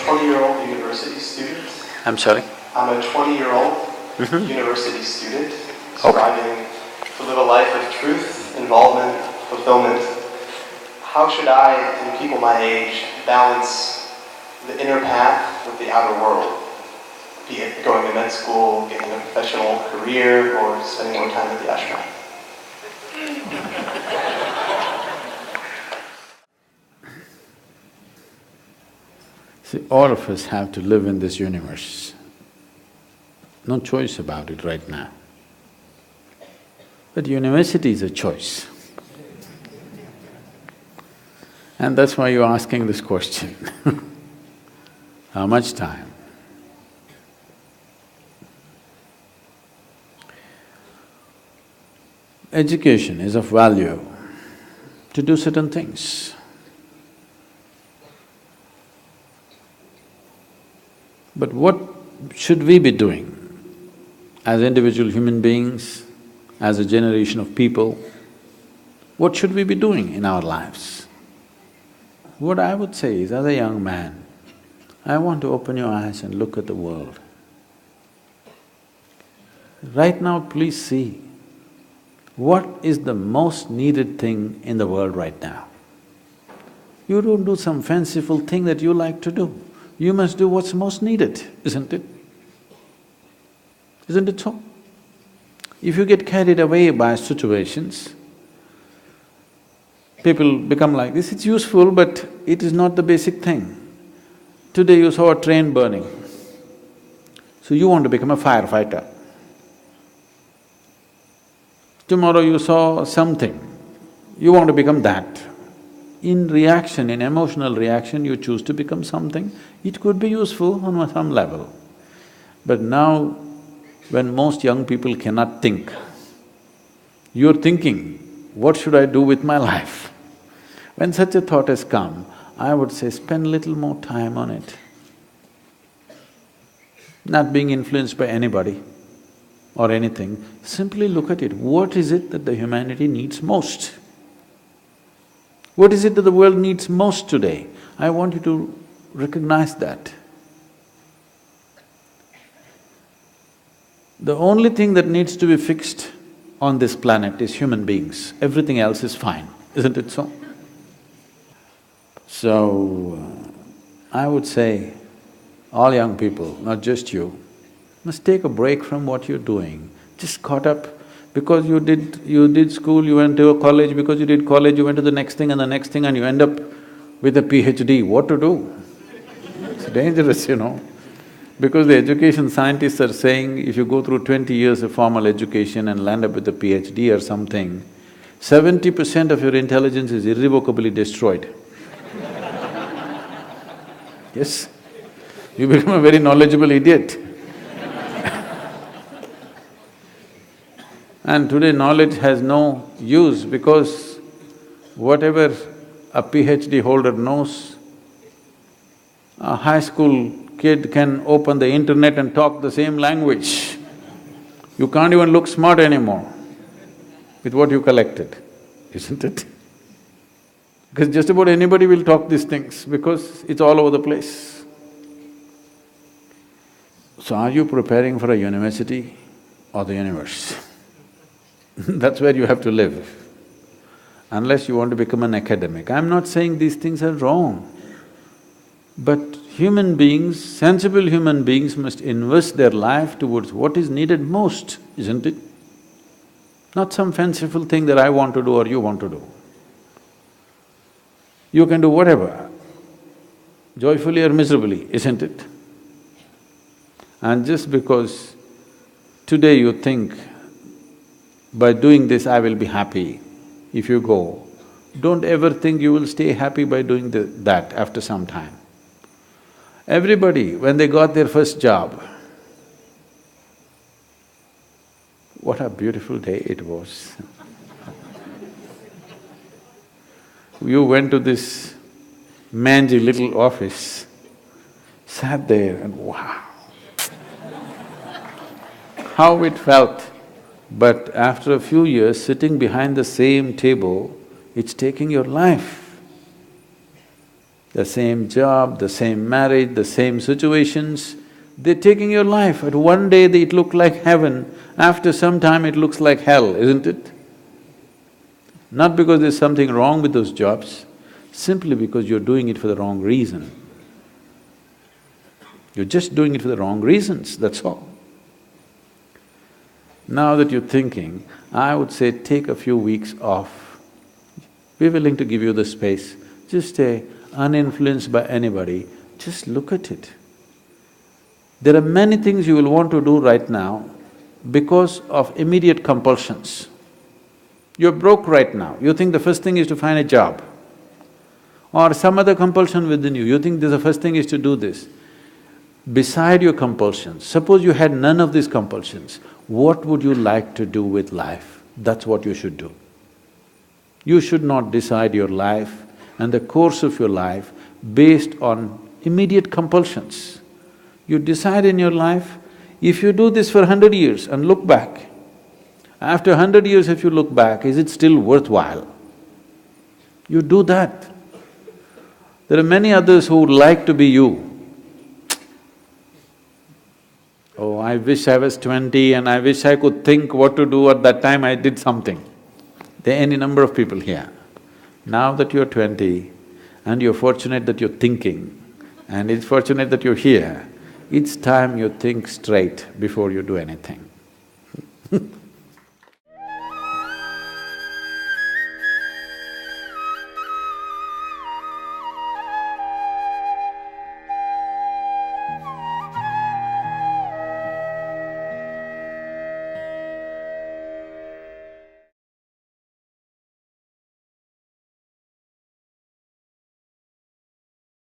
20-year-old university student. I'm sorry? I'm a 20-year-old university student striving to live a life of truth, involvement, fulfillment. How should I and people my age balance the inner path with the outer world? Be it going to med school, getting a professional career, or spending more time at the ashram. See, all of us have to live in this universe. No choice about it right now. But university is a choice. And that's why you're asking this question. How much time? Education is of value to do certain things. But what should we be doing as individual human beings, as a generation of people? What should we be doing in our lives? What I would say is, as a young man, I want to open your eyes and look at the world. Right now, please see, what is the most needed thing in the world right now? You don't do some fanciful thing that you like to do. You must do what's most needed, isn't it? Isn't it so? If you get carried away by situations, people become like this, it's useful but it is not the basic thing. Today you saw a train burning, so you want to become a firefighter. Tomorrow you saw something, you want to become that. In reaction, in emotional reaction, you choose to become something. It could be useful on some level. But now, when most young people cannot think, you're thinking, what should I do with my life? When such a thought has come, I would say spend little more time on it. Not being influenced by anybody or anything, simply look at it. What is it that the humanity needs most? What is it that the world needs most today? I want you to recognize that. The only thing that needs to be fixed on this planet is human beings. Everything else is fine, isn't it so? So, I would say, all young people, not just you, must take a break from what you're doing. Just caught up because you did school, you went to a college, because you did college, you went to the next thing and the next thing and you end up with a PhD. What to do? It's dangerous, you know. Because the education scientists are saying if you go through 20 years of formal education and land up with a PhD or something, 70% of your intelligence is irrevocably destroyed. Yes, you become a very knowledgeable idiot. And today knowledge has no use because whatever a PhD holder knows, a high school kid can open the internet and talk the same language. You can't even look smart anymore with what you collected, isn't it? Because just about anybody will talk these things because it's all over the place. So are you preparing for a university or the universe? That's where you have to live, unless you want to become an academic. I'm not saying these things are wrong, but human beings, sensible human beings must invest their life towards what is needed most, isn't it? Not some fanciful thing that I want to do or you want to do. You can do whatever, joyfully or miserably, isn't it? And just because today you think, by doing this I will be happy, if you go, don't ever think you will stay happy by doing that after some time. Everybody, when they got their first job, what a beautiful day it was. You went to this mangy little office, sat there and wow, how it felt. But after a few years, sitting behind the same table, it's taking your life. the same job, the same marriage, the same situations. They're taking your life. At one day it looked like heaven, after some time it looks like hell, isn't it? Not because there's something wrong with those jobs, simply because you're doing it for the wrong reason. You're just doing it for the wrong reasons, that's all. Now that you're thinking, I would say take a few weeks off. We're willing to give you the space. Just stay uninfluenced by anybody, just look at it. There are many things you will want to do right now because of immediate compulsions. You're broke right now, you think the first thing is to find a job. Or some other compulsion within you, you think the first thing is to do this. Beside your compulsions, suppose you had none of these compulsions, what would you like to do with life? That's what you should do. You should not decide your life and the course of your life based on immediate compulsions. You decide in your life, if you do this for 100 years and look back, after 100 years if you look back, is it still worthwhile? You do that. There are many others who would like to be you. Oh, I wish I was 20 and I wish I could think what to do at that time I did something. There are any number of people here. Now that you're 20 and you're fortunate that you're thinking and it's fortunate that you're here, it's time you think straight before you do anything.